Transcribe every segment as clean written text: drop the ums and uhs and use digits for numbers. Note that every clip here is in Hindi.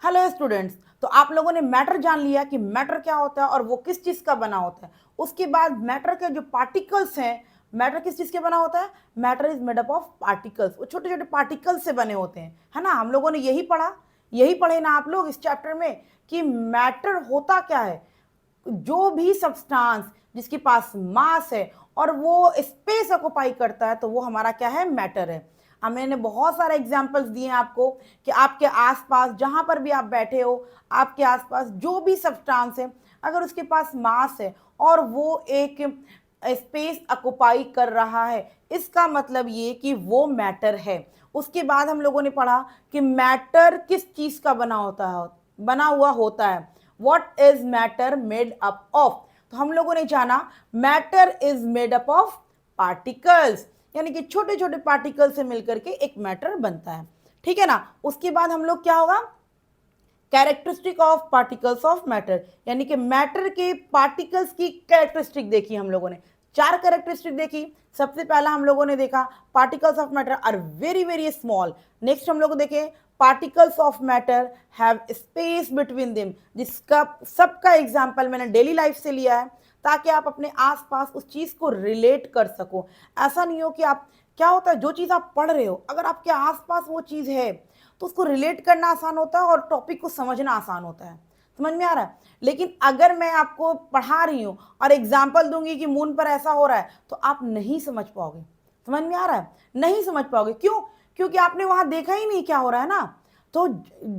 Hello students. तो आप लोगों ने मैटर जान लिया कि मैटर क्या होता है और वो किस चीज का बना होता है। उसके बाद मैटर के जो पार्टिकल्स हैं, मैटर किस चीज के बना होता है? Matter is made up of particles. वो छोटे छोटे पार्टिकल्स से बने होते हैं, है ना। हम लोगों ने यही पढ़े ना आप लोग इस चैप्टर में कि मैटर होता क्या है। जो भी सब्सटेंस जिसके पास मास है और वो स्पेस ऑक्युपाई करता है तो वो हमारा क्या है? मैटर है। अब मैंने बहुत सारे एग्जांपल्स दिए हैं आपको कि आपके आसपास जहां पर भी आप बैठे हो, आपके आसपास जो भी सब्सटेंस है, अगर उसके पास मास है और वो एक स्पेस ऑक्युपाई कर रहा है, इसका मतलब ये कि वो मैटर है। उसके बाद हम लोगों ने पढ़ा कि मैटर किस चीज का बना हुआ होता है। What is matter made up of? तो हम लोगों ने जाना matter is made up of particles, यानी कि छोटे छोटे पार्टिकल से मिलकर के एक मैटर बनता है। ठीक है ना। उसके बाद हम लोग क्या होगा? Characteristic of particles of matter, यानी कि मैटर के पार्टिकल्स की कैरेक्टरिस्टिक देखी हम लोगों ने। 4 कैरेक्टरिस्टिक देखी। सबसे पहला हम लोगों ने देखा particles of matter are very very small. Next हम लोग देखे particles of matter have space between them, जिसका सबका एग्जाम्पल मैंने डेली लाइफ से लिया है ताकि आप अपने आसपास उस चीज को रिलेट कर सको। ऐसा नहीं हो कि आप, क्या होता है, जो चीज आप पढ़ रहे हो अगर आपके आसपास वो चीज है तो उसको रिलेट करना आसान होता है और टॉपिक को समझना आसान होता है। समझ में आ रहा है। लेकिन अगर मैं आपको पढ़ा रही हूं और एग्जाम्पल दूंगी कि मून पर ऐसा हो रहा है तो आप नहीं समझ पाओगे। समझ में आ रहा है? नहीं समझ पाओगे। क्यों? क्योंकि आपने वहां देखा ही नहीं क्या हो रहा है ना। तो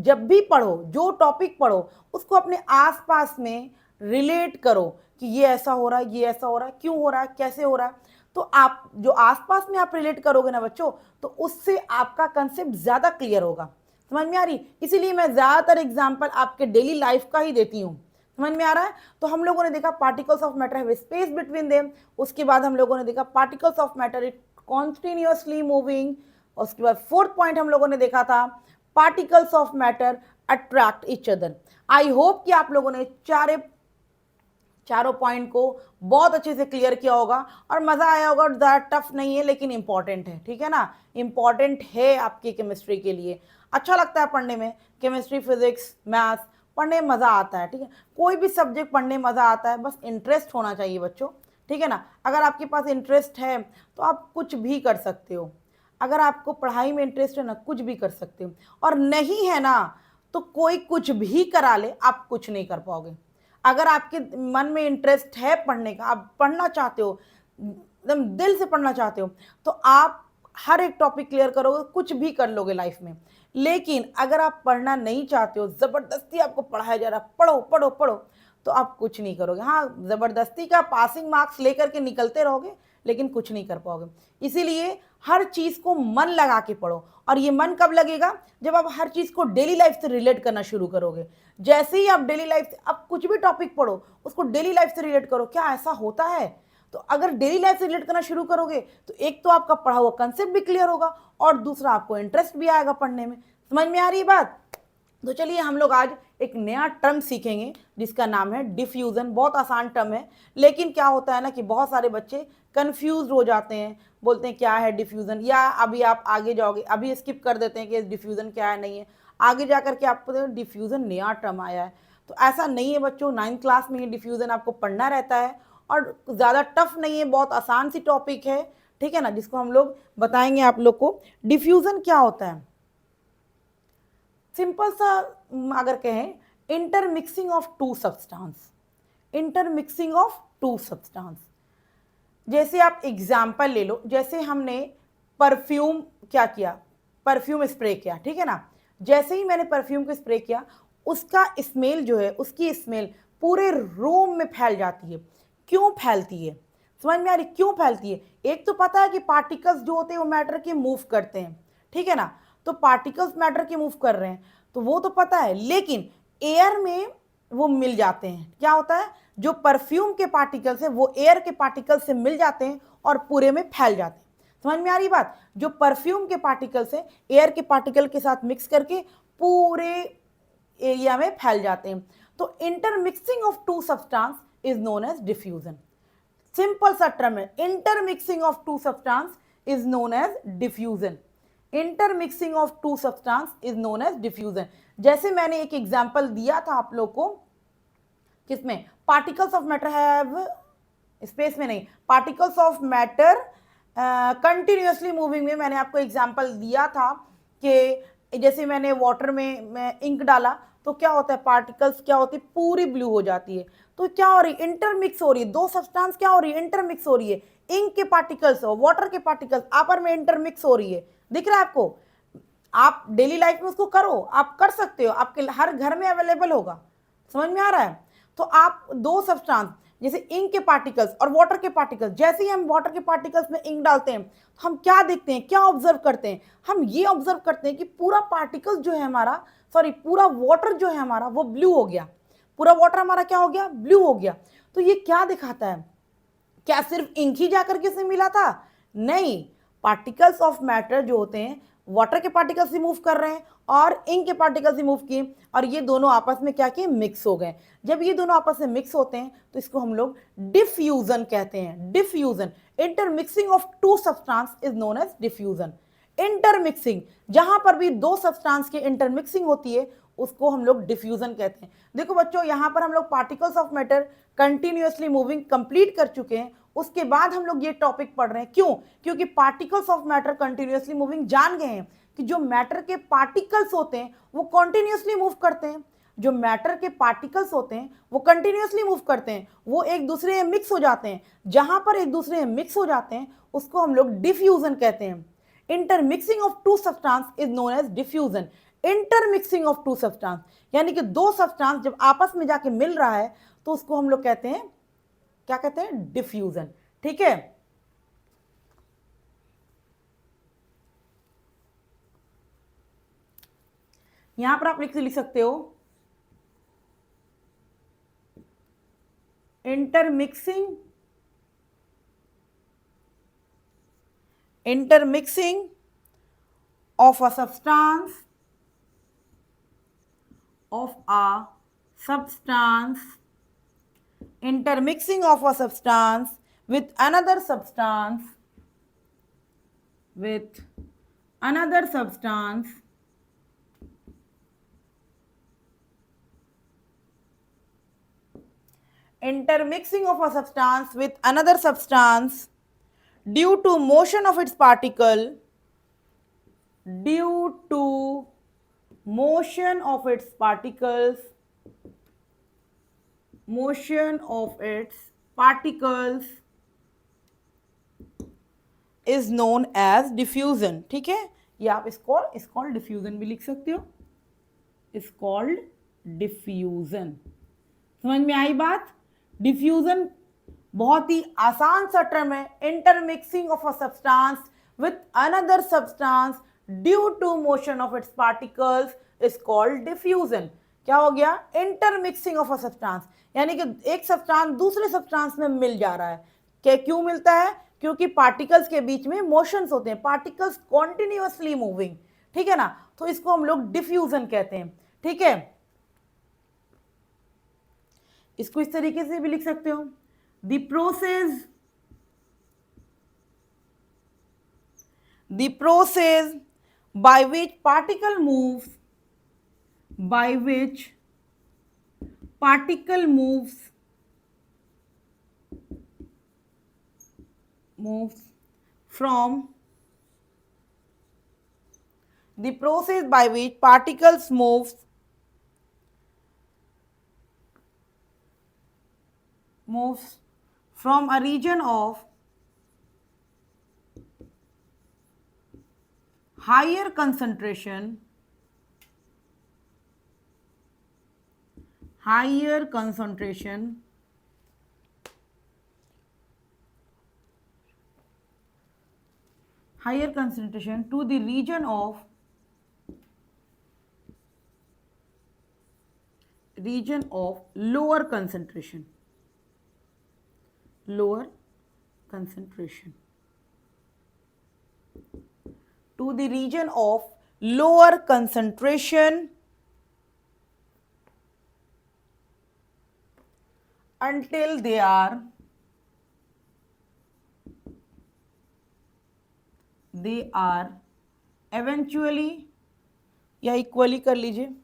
जब भी पढ़ो, जो टॉपिक पढ़ो, उसको अपने आसपास में रिलेट करो कि ये ऐसा हो रहा है, ये ऐसा हो रहा है, क्यों हो रहा है, कैसे हो रहा है। तो आप जो आसपास में आप रिलेट करोगे ना बच्चों, तो उससे आपका कंसेप्ट ज्यादा क्लियर होगा। समझ में आ रही? इसीलिए मैं ज्यादातर एग्जांपल आपके डेली लाइफ का ही देती हूँ। समझ में आ रहा है? तो हम लोगों ने देखा particles of matter have space between them. उसके बाद हम लोगों ने देखा particles of matter it continuously moving. उसके बाद फोर्थ पॉइंट हम लोगों ने देखा था particles of matter attract each other. I hope कि आप लोगों ने चारों पॉइंट को बहुत अच्छे से क्लियर किया होगा और मजा आया होगा। ज़्यादा टफ नहीं है लेकिन इंपॉर्टेंट है। ठीक है ना। इंपॉर्टेंट है आपकी केमिस्ट्री के लिए। अच्छा लगता है पढ़ने में। केमिस्ट्री, फिजिक्स, मैथ्स पढ़ने में मज़ा आता है। ठीक है। कोई भी सब्जेक्ट पढ़ने में मज़ा आता है, बस इंटरेस्ट होना चाहिए बच्चों। ठीक है ना। अगर आपके पास इंटरेस्ट है तो आप कुछ भी कर सकते हो। अगर आपको पढ़ाई में इंटरेस्ट है ना, कुछ भी कर सकते हो। और नहीं है ना, तो कोई कुछ भी करा ले, आप कुछ नहीं कर पाओगे। अगर आपके मन में इंटरेस्ट है पढ़ने का, आप पढ़ना चाहते हो, एकदम दिल से पढ़ना चाहते हो, तो आप हर एक टॉपिक क्लियर करोगे, कुछ भी कर लोगे लाइफ में। लेकिन अगर आप पढ़ना नहीं चाहते हो, जबरदस्ती आपको पढ़ाया जा रहा है पढ़ो पढ़ो पढ़ो, तो आप कुछ नहीं करोगे। हाँ, जबरदस्ती का पासिंग मार्क्स लेकर के निकलते रहोगे लेकिन कुछ नहीं कर पाओगे। इसीलिए हर चीज को मन लगा के पढ़ो। और ये मन कब लगेगा? जब आप हर चीज को डेली लाइफ से रिलेट करना शुरू करोगे। जैसे ही आप डेली लाइफ से, आप कुछ भी टॉपिक पढ़ो उसको डेली लाइफ से रिलेट करो, क्या ऐसा होता है? तो अगर डेली लाइफ से रिलेट करना शुरू करोगे तो एक तो आपका पढ़ा हुआ कंसेप्ट भी क्लियर होगा और दूसरा आपको इंटरेस्ट भी आएगा पढ़ने में। समझ में आ रही है बात? तो चलिए हम लोग आज एक नया टर्म सीखेंगे जिसका नाम है डिफ्यूजन। बहुत आसान टर्म है, लेकिन क्या होता है ना कि बहुत सारे बच्चे कंफ्यूज हो जाते हैं, बोलते हैं क्या है डिफ्यूजन, या अभी आप आगे जाओगे, अभी स्किप कर देते हैं कि डिफ्यूजन क्या है नहीं है। आगे जाकर के आपको डिफ्यूजन नया टर्म आया है। तो ऐसा नहीं है बच्चों, 9th क्लास में ही डिफ्यूजन आपको पढ़ना रहता है और ज़्यादा टफ नहीं है, बहुत आसान सी टॉपिक है। ठीक है ना, जिसको हम लोग बताएंगे आप लोग को। डिफ्यूजन क्या होता है? सिंपल सा अगर कहें, intermixing of two substance. Intermixing of two substance. जैसे आप एग्जाम्पल ले लो, जैसे हमने परफ्यूम क्या किया, परफ्यूम स्प्रे किया। ठीक है ना। जैसे ही मैंने परफ्यूम को स्प्रे किया, उसका स्मेल जो है, उसकी स्मेल पूरे रूम में फैल जाती है। क्यों फैलती है? समझ में आ रही क्यों फैलती है? एक तो पता है कि पार्टिकल्स जो होते हैं वो मैटर के मूव करते हैं। ठीक है ना। तो पार्टिकल्स मैटर के मूव कर रहे हैं तो वो तो पता है, लेकिन एयर में वो मिल जाते हैं। क्या होता है? जो परफ्यूम के पार्टिकल्स हैं वो एयर के पार्टिकल्स से मिल जाते हैं और पूरे में फैल जाते हैं। समझ में आ रही बात? जो परफ्यूम के पार्टिकल्स हैं एयर के पार्टिकल के साथ मिक्स करके पूरे एरिया में फैल जाते हैं। तो intermixing of two substance is known as diffusion. Simple सा टर्म है, intermixing of two substance is known as diffusion. Intermixing of two substance is known as diffusion. जैसे मैंने एक एग्जांपल दिया था आप लोग को, किसमें, particles of matter have, space में नहीं, particles of matter continuously moving में मैंने आपको एग्जांपल दिया था कि जैसे मैंने वाटर में मैं इंक डाला तो क्या होता है, पार्टिकल्स क्या होती है, पूरी ब्लू हो जाती है। तो क्या हो रही है, इंटरमिक्स हो रही है, दो सब्सटेंस क्या हो रही है, इंटरमिक्स हो रही है। इंक के पार्टिकल्स और वाटर के पार्टिकल्स आपस में इंटरमिक्स हो रही है, दिख रहा है आपको। आप डेली लाइफ में उसको करो, आप कर सकते हो, आपके हर घर में अवेलेबल होगा, समझ में आ रहा है। तो आप दो सब्सटेंस जैसे इंक के पार्टिकल्स और वाटर के पार्टिकल्स, जैसे ही हम वाटर के पार्टिकल्स में इंक डालते हैं तो हम क्या देखते हैं, क्या ऑब्जर्व करते हैं, हम ये ऑब्जर्व करते हैं कि पूरा पार्टिकल जो है हमारा, सॉरी पूरा वाटर जो है हमारा वो ब्लू हो गया, पूरा वाटर हमारा क्या हो गया, ब्लू हो गया। तो ये क्या दिखाता है, क्या सिर्फ इंक ही जाकर के से मिला था, नहीं, पार्टिकल्स ऑफ मैटर जो होते हैं वाटर के पार्टिकल्स ही मूव कर रहे हैं और इंक के पार्टिकल्स ही मूव किए, और ये दोनों आपस में क्या किए, मिक्स हो गए। जब ये दोनों आपस में मिक्स होते हैं तो इसको हम लोग डिफ्यूजन कहते हैं, diffusion. Intermixing of two substance is known as diffusion. Intermixing, जहां पर भी दो सब्सटेंस की इंटरमिक्सिंग होती है उसको हम लोग डिफ्यूजन कहते हैं। देखो बच्चों, यहां पर हम लोग particles of matter continuously moving complete कर चुके हैं, उसके बाद हम लोग ये टॉपिक पढ़ रहे हैं। क्यों, क्योंकि particles of matter continuously moving जान गए हैं कि जो मैटर के पार्टिकल्स होते हैं वो कंटिन्यूअसली मूव करते हैं, जो मैटर के पार्टिकल्स होते हैं वो कंटिन्यूअसली मूव करते हैं, वो एक दूसरे में मिक्स हो जाते हैं। जहां पर एक दूसरे में मिक्स हो जाते हैं उसको हम लोग डिफ्यूजन कहते हैं। Intermixing of two substance is known as diffusion. Intermixing of two substance यानी कि दो सब्सटेंस जब आपस में जाके मिल रहा है तो उसको हम लोग कहते हैं, क्या कहते हैं, डिफ्यूजन। ठीक है, यहां पर आप लिख सकते हो intermixing of a substance intermixing of a substance with another substance intermixing of a substance with another substance due to motion of its particle, due to motion of its particles, is known as diffusion। ठीक है, ये आप इसको डिफ्यूजन भी लिख सकते हो, इज कॉल्ड डिफ्यूजन। समझ में आई बात। डिफ्यूजन बहुत ही आसान सा टर्म है, intermixing of a substance with another substance due to motion of its particles is called diffusion. क्या हो गया, इंटरमिक्सिंग ऑफ अ सब्सटेंस, यानी कि एक सब्सटेंस दूसरे सब्सटेंस में मिल जा रहा है। क्या, क्यों मिलता है, क्योंकि पार्टिकल्स के बीच में मोशंस होते हैं, पार्टिकल्स कॉन्टिन्यूअसली मूविंग, ठीक है ना, तो इसको हम लोग डिफ्यूजन कहते हैं। ठीक है, इसको इस तरीके से भी लिख सकते हो, the process by which particle moves from the process by which particles moves from a region of higher concentration to the region of lower concentration to the region of lower concentration until they are eventually या इक्वली कर लीजिए,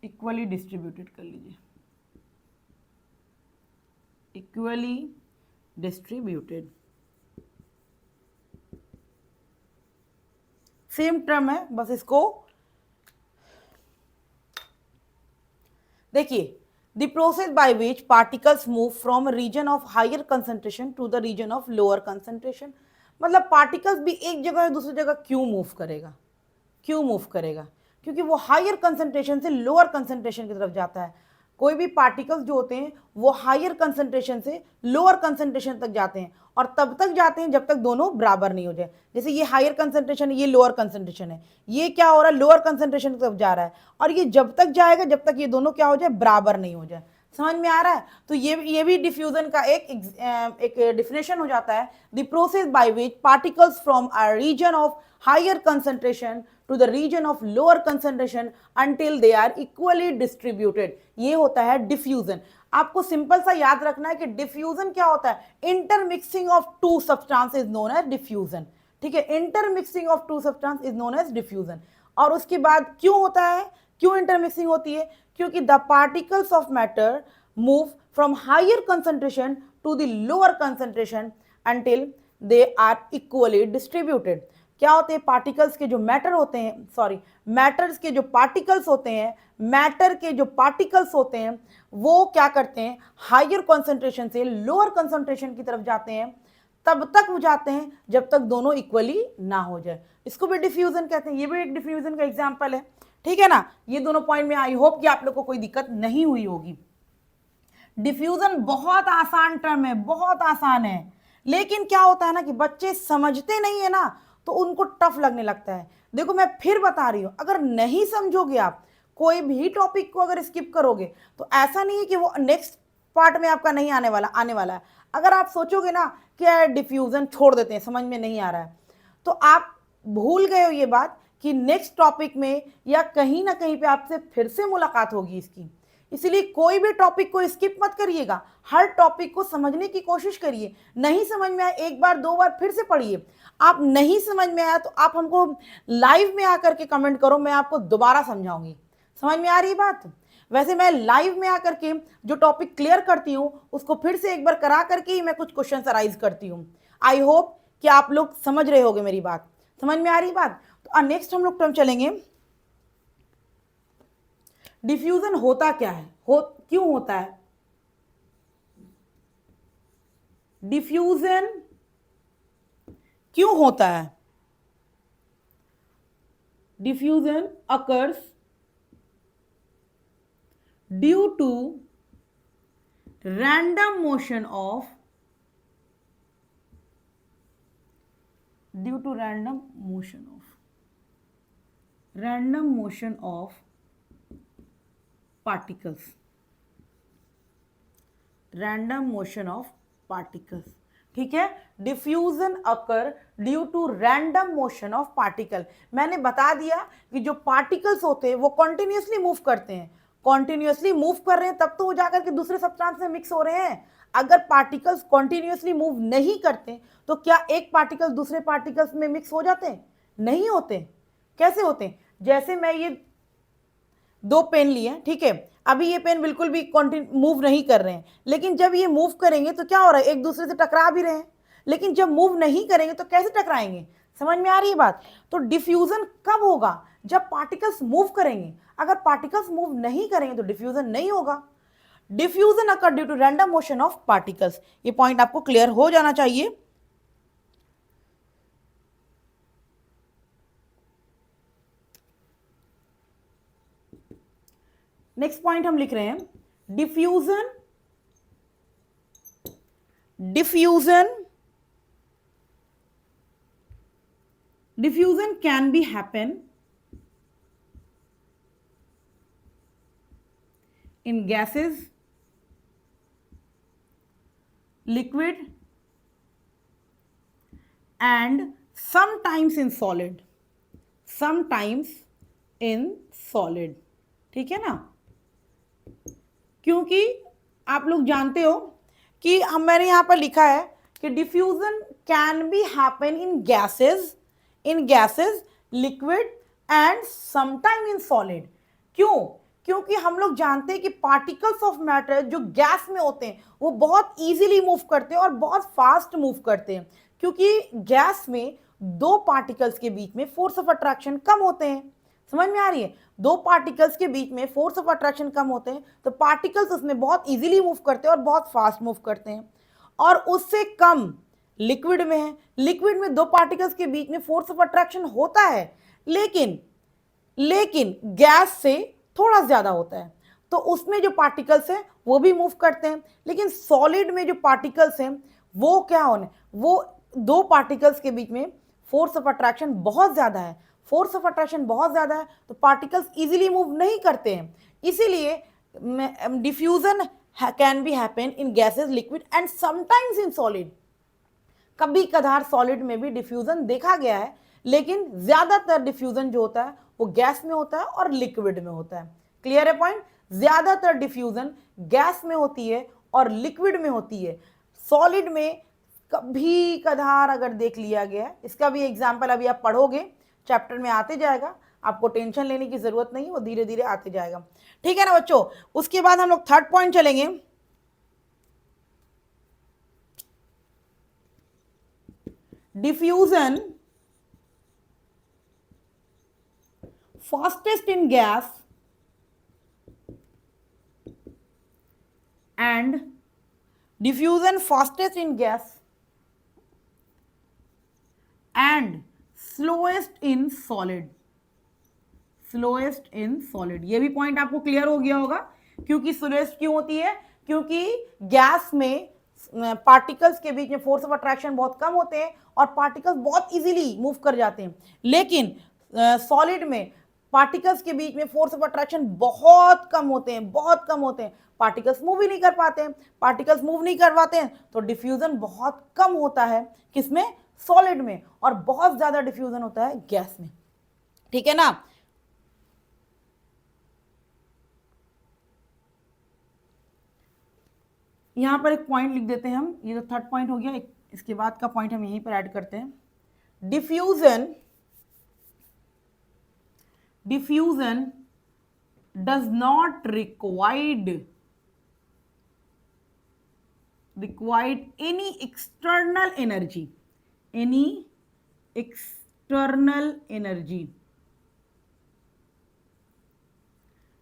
इक्वली डिस्ट्रीब्यूटेड कर लीजिए, इक्वली डिस्ट्रीब्यूटेड, सेम टर्म है, बस इसको देखिए, the process by which particles move from region of higher concentration to the region of lower concentration. मतलब पार्टिकल्स भी एक जगह से दूसरी जगह क्यों मूव करेगा, क्यों मूव करेगा, क्योंकि वो हायर कंसंट्रेशन से लोअर कंसंट्रेशन की तरफ जाता है। कोई भी पार्टिकल्स जो होते हैं वो हायर कंसंट्रेशन से लोअर कंसंट्रेशन तक जाते हैं, और तब तक जाते हैं जब तक दोनों बराबर नहीं हो जाए। जैसे ये हायर कंसंट्रेशन है, ये लोअर कंसंट्रेशन है, ये क्या हो रहा है, लोअर कंसंट्रेशन की तरफ जा रहा है, और ये जब तक जाएगा जब तक ये दोनों क्या हो जाए, बराबर नहीं हो जाए। समझ में आ रहा है? तो ये भी डिफ्यूजन का एक डिफिनेशन हो जाता है, the process by which particles from a region of higher concentration to the region of lower concentration until they are equally distributed, ये होता है डिफ्यूजन। आपको सिंपल सा याद रखना है कि डिफ्यूजन क्या होता है, intermixing of two substance is known as diffusion. ठीक है, intermixing of two substance is known as diffusion. और उसके बाद क्यों होता है, क्यों इंटरमिक्सिंग होती है, क्योंकि the particles of matter move from higher concentration to the lower concentration until they are equally distributed. क्या होते हैं, पार्टिकल्स के जो मैटर होते हैं, सॉरी मैटर्स के जो पार्टिकल्स होते हैं, मैटर के जो पार्टिकल्स होते हैं वो क्या करते हैं, हायर कंसंट्रेशन से लोअर कंसंट्रेशन की तरफ जाते हैं, तब तक वो जाते हैं जब तक दोनों इक्वली ना हो जाए। इसको भी डिफ्यूजन कहते हैं, ये भी एक डिफ्यूजन का एग्जांपल है। ठीक है ना, ये दोनों पॉइंट में आई होप कि आप लोग को कोई दिक्कत नहीं हुई होगी। डिफ्यूजन बहुत आसान टर्म है, बहुत आसान है, लेकिन क्या होता है ना कि बच्चे समझते नहीं है ना, तो उनको टफ लगने लगता है। देखो मैं फिर बता रही हूं, अगर नहीं समझोगे आप कोई भी टॉपिक को, अगर स्किप करोगे तो ऐसा नहीं है कि वो नेक्स्ट पार्ट में आपका नहीं आने वाला, आने वाला है। अगर आप सोचोगे ना कि यार डिफ्यूजन छोड़ देते हैं, समझ में नहीं आ रहा है, तो आप भूल गए हो ये बात कि नेक्स्ट टॉपिक में या कहीं ना कहीं पे आपसे फिर से मुलाकात होगी इसकी। इसलिए कोई भी टॉपिक को स्किप मत करिएगा, हर टॉपिक को समझने की कोशिश करिए। नहीं समझ में आया एक बार दो बार फिर से पढ़िए, आप नहीं समझ में आया तो आप हमको लाइव में आकर के कमेंट करो, मैं आपको दोबारा समझाऊंगी। समझ में आ रही बात? वैसे मैं लाइव में आकर के जो टॉपिक क्लियर करती हूँ उसको फिर से एक बार करा करके ही मैं कुछ क्वेश्चन अराइज करती हूँ। आई होप कि आप लोग समझ रहे होगे मेरी बात, समझ में आ रही बात? तो नेक्स्ट हम लोग टर्म चलेंगे, डिफ्यूजन होता क्या है, क्यों होता है डिफ्यूजन, क्यों होता है? Diffusion occurs due to random motion of, due to random motion of particles, random motion of particles। ठीक है, diffusion occur due to random motion of particle. मैंने बता दिया कि जो पार्टिकल्स होते हैं वो कॉन्टिन्यूसली मूव करते हैं, कॉन्टिन्यूसली मूव कर रहे हैं तब तो वो जाकर के दूसरे सब्सटेंस में मिक्स हो रहे हैं। अगर पार्टिकल्स कॉन्टिन्यूसली मूव नहीं करते तो क्या एक पार्टिकल दूसरे पार्टिकल्स में मिक्स हो जाते हैं? नहीं होते। कैसे होते हैं? जैसे मैं ये दो पेन लिए, ठीक है, अभी ये पेन बिल्कुल भी मूव नहीं कर रहे हैं, लेकिन जब ये मूव करेंगे तो क्या हो रहा है, एक दूसरे से टकरा भी रहे हैं। लेकिन जब मूव नहीं करेंगे तो कैसे टकराएंगे? समझ में आ रही है बात? तो डिफ्यूजन कब होगा? जब पार्टिकल्स मूव करेंगे। अगर पार्टिकल्स मूव नहीं करेंगे तो डिफ्यूजन नहीं होगा। Diffusion occur due to random motion of particles, ये पॉइंट आपको क्लियर हो जाना चाहिए। नेक्स्ट पॉइंट हम लिख रहे हैं, diffusion can be happen in gases, liquid and sometimes in solid, ठीक है ना? क्योंकि आप लोग जानते हो कि मैंने यहां पर लिखा है कि diffusion can be happen in gases, liquid and sometime in solid. क्यों? क्योंकि हम लोग जानते हैं कि पार्टिकल्स ऑफ मैटर जो गैस में होते हैं वो बहुत इजीली मूव करते हैं और बहुत फास्ट मूव करते हैं, क्योंकि गैस में दो पार्टिकल्स के बीच में फोर्स ऑफ अट्रैक्शन कम होते हैं. समझ में आ रही है? दो पार्टिकल्स के बीच में फोर्स ऑफ अट्रैक्शन कम होते हैं, तो पार्टिकल्स उसमें बहुत इजीली मूव करते हैं और बहुत फास्ट मूव करते हैं. और उससे कम लिक्विड में है. लिक्विड में दो पार्टिकल्स के बीच में फोर्स ऑफ अट्रैक्शन होता है, लेकिन गैस से थोड़ा ज्यादा होता है, तो उसमें जो पार्टिकल्स हैं वो भी मूव करते हैं. लेकिन सॉलिड में जो पार्टिकल्स हैं वो क्या होने, वो दो पार्टिकल्स के बीच में फोर्स ऑफ अट्रैक्शन बहुत ज्यादा है. फोर्स ऑफ अट्रैक्शन बहुत ज्यादा है तो पार्टिकल्स इजीली मूव नहीं करते हैं. इसीलिए diffusion can be happen in gases, liquid and sometimes in solid. कभी कभार सॉलिड में भी डिफ्यूजन देखा गया है, लेकिन ज्यादातर डिफ्यूजन जो होता है वो गैस में होता है और लिक्विड में होता है. क्लियर है पॉइंट? ज्यादातर डिफ्यूजन गैस में होती है और लिक्विड में होती है. सॉलिड में कभी कभार अगर देख लिया गया है, इसका भी एग्जाम्पल अभी आप पढ़ोगे, चैप्टर में आते जाएगा, आपको टेंशन लेने की जरूरत नहीं, वो धीरे धीरे आते जाएगा. ठीक है ना बच्चों? उसके बाद हम लोग थर्ड पॉइंट चलेंगे. Diffusion fastest in gas and diffusion fastest in gas and slowest in solid. Slowest in solid. ये भी पॉइंट आपको क्लियर हो गया होगा. क्योंकि स्लोएस्ट क्यों होती है? क्योंकि गैस में पार्टिकल्स के बीच में फोर्स ऑफ अट्रैक्शन बहुत कम होते हैं और पार्टिकल्स बहुत इजीली मूव कर जाते हैं. लेकिन सॉलिड में पार्टिकल्स के बीच में फोर्स ऑफ अट्रैक्शन बहुत कम होते हैं, बहुत कम होते हैं. पार्टिकल्स मूव ही नहीं कर पाते हैं. पार्टिकल्स मूव नहीं कर पाते हैं तो डिफ्यूजन बहुत कम होता है. किसमें? सॉलिड में. और बहुत ज्यादा डिफ्यूजन होता है गैस में. ठीक है ना? यहां पर एक पॉइंट लिख देते हैं हम. ये जो थर्ड पॉइंट हो गया, इसके बाद का पॉइंट हम यहीं पर ऐड करते हैं. Diffusion does not require any external energy.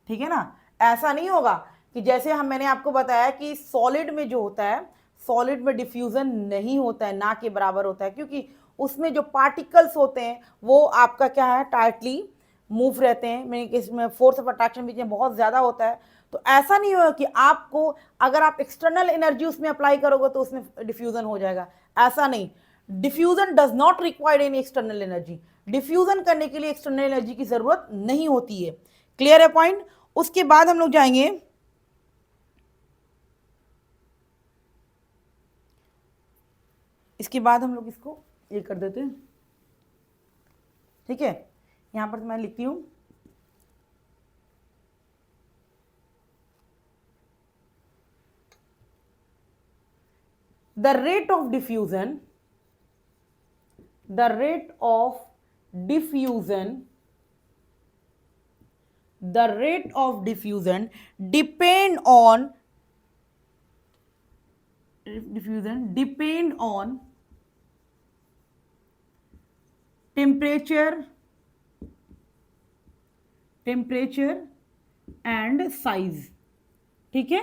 ठीक है ना? ऐसा नहीं होगा कि जैसे मैंने आपको बताया कि सॉलिड में जो होता है, सॉलिड में डिफ्यूजन नहीं होता है, ना के बराबर होता है, क्योंकि उसमें जो पार्टिकल्स होते हैं वो आपका क्या है, टाइटली मूव रहते हैं. मैंने इसमें फोर्स ऑफ अट्रैक्शन बीच में बहुत ज्यादा होता है. तो ऐसा नहीं होगा कि आपको अगर आप एक्सटर्नल एनर्जी उसमें अप्लाई करोगे तो उसमें डिफ्यूजन हो जाएगा. ऐसा नहीं. Diffusion does not require any external energy. Diffusion करने के लिए एक्सटर्नल एनर्जी की जरूरत नहीं होती है. क्लियर है पॉइंट? उसके बाद हम लोग जाएंगे इसके बाद हम लोग इसको ये कर देते हैं. ठीक है? यहां पर मैं लिखती हूं the rate of diffusion depend on temperature and size. ठीक है?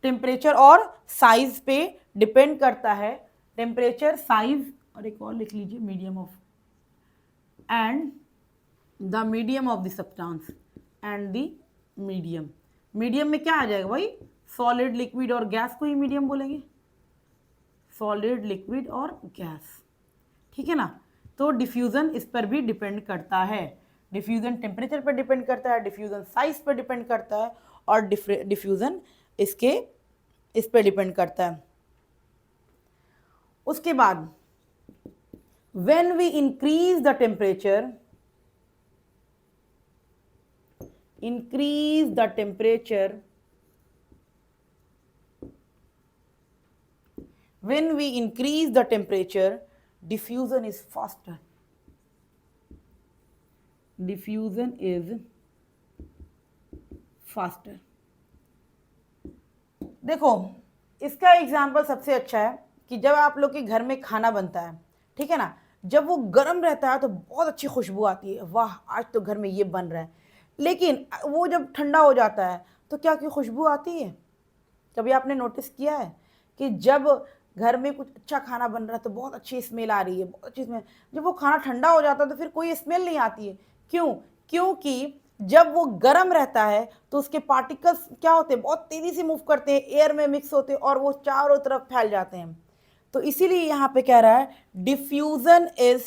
टेम्परेचर और साइज पे डिपेंड करता है. टेम्परेचर, साइज और एक और लिख लीजिए, medium of and the medium of the substance and the medium. Medium में क्या आ जाएगा भाई? सॉलिड, लिक्विड और गैस को ही मीडियम बोलेंगे. सॉलिड, लिक्विड और गैस. ठीक है ना? तो डिफ्यूजन इस पर भी डिपेंड करता है. डिफ्यूजन टेम्परेचर पर डिपेंड करता है, डिफ्यूजन साइज पर डिपेंड करता है और डिफ्यूजन इस पर डिपेंड करता है. उसके बाद when we increase the temperature when we increase the temperature diffusion is faster, diffusion is faster. देखो इसका एग्जाम्पल सबसे अच्छा है कि जब आप लोग के घर में खाना बनता है, ठीक है ना, जब वो गर्म रहता है तो बहुत अच्छी खुशबू आती है, वाह आज तो घर में ये बन रहा है। लेकिन वो जब ठंडा हो जाता है तो क्या कोई खुशबू आती है? कभी आपने नोटिस किया है कि जब घर में कुछ अच्छा खाना बन रहा है तो बहुत अच्छी स्मेल आ रही है, बहुत अच्छी स्मेल, जब वो खाना ठंडा हो जाता है तो फिर कोई स्मेल नहीं आती है। क्यों? क्योंकि जब वो गर्म रहता है तो उसके पार्टिकल्स क्या होते हैं, बहुत तेजी से मूव करते हैं, एयर में मिक्स होते हैं और वो चारों तरफ फैल जाते हैं। तो इसीलिए यहां पे कह रहा है diffusion is,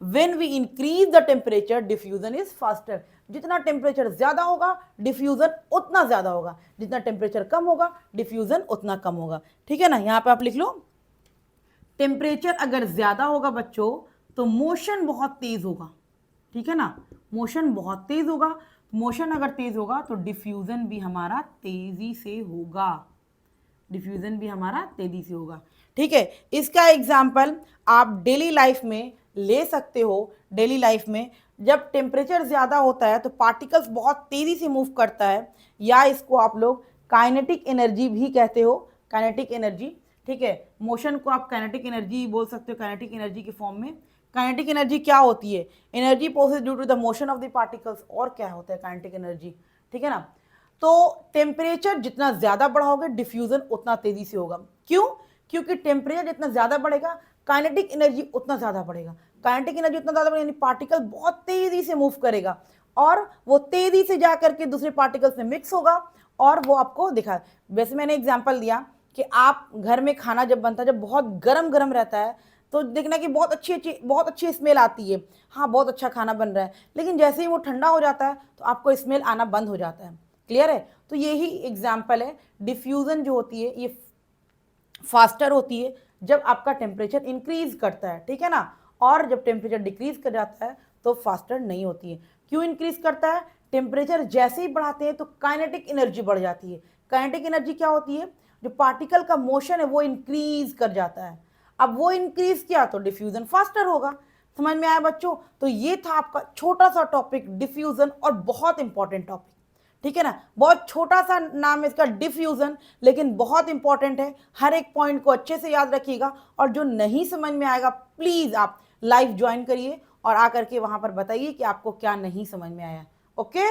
when we increase the temperature diffusion is faster. जितना टेम्परेचर ज्यादा होगा डिफ्यूजन उतना ज्यादा होगा, जितना टेम्परेचर कम होगा डिफ्यूजन उतना कम होगा। ठीक है ना, यहां पे आप लिख लो टेम्परेचर अगर ज्यादा होगा बच्चों तो मोशन बहुत तेज होगा, ठीक है ना, मोशन बहुत तेज होगा। मोशन अगर तेज होगा तो डिफ्यूजन भी हमारा तेजी से होगा, डिफ्यूजन भी हमारा तेजी से होगा। ठीक है, इसका एग्जाम्पल आप डेली लाइफ में ले सकते हो। डेली लाइफ में जब टेम्परेचर ज़्यादा होता है तो पार्टिकल्स बहुत तेज़ी से मूव करता है, या इसको आप लोग काइनेटिक एनर्जी भी कहते हो, काइनेटिक एनर्जी। ठीक है, मोशन को आप काइनेटिक एनर्जी बोल सकते हो, काइनेटिक एनर्जी के फॉर्म में। काइनेटिक एनर्जी क्या होती है? Energy process due to the motion of the particles. और क्या होता है काइनेटिक एनर्जी? ठीक है ना, तो टेम्परेचर जितना ज़्यादा बढ़ाओगे डिफ्यूजन उतना तेज़ी से होगा। क्यों? क्योंकि टेम्परेचर जितना ज़्यादा बढ़ेगा काइनेटिक एनर्जी उतना ज़्यादा बढ़ेगा, काइनेटिक एनर्जी उतना ज़्यादा बढ़ेगा, यानी पार्टिकल बहुत तेज़ी से मूव करेगा और वो तेज़ी से जा करके दूसरे पार्टिकल्स में मिक्स होगा और वो आपको दिखा। वैसे मैंने एग्जाम्पल दिया कि आप घर में खाना जब बनता है, जब बहुत गरम गरम रहता है तो देखना कि बहुत अच्छी स्मेल आती है, हाँ बहुत अच्छा खाना बन रहा है। लेकिन जैसे ही वो ठंडा हो जाता है तो आपको स्मेल आना बंद हो जाता है। क्लियर है? तो यही एग्जाम्पल है, डिफ्यूजन जो होती है ये फास्टर होती है जब आपका टेम्परेचर इंक्रीज करता है, ठीक है ना, और जब टेम्परेचर डिक्रीज कर जाता है तो फास्टर नहीं होती है। क्यों इंक्रीज करता है? टेम्परेचर जैसे ही बढ़ाते हैं तो काइनेटिक एनर्जी बढ़ जाती है। काइनेटिक एनर्जी क्या होती है? जो पार्टिकल का मोशन है वो इंक्रीज कर जाता है। अब वो इंक्रीज किया तो डिफ्यूजन फास्टर होगा। समझ में आया बच्चों? तो ये था आपका छोटा सा टॉपिक डिफ्यूजन, और बहुत इंपॉर्टेंट टॉपिक। ठीक है ना, बहुत छोटा सा नाम है इसका डिफ्यूजन, लेकिन बहुत इंपॉर्टेंट है। हर एक पॉइंट को अच्छे से याद रखिएगा, और जो नहीं समझ में आएगा प्लीज आप लाइव ज्वाइन करिए और आकर के वहां पर बताइए कि आपको क्या नहीं समझ में आया। ओके।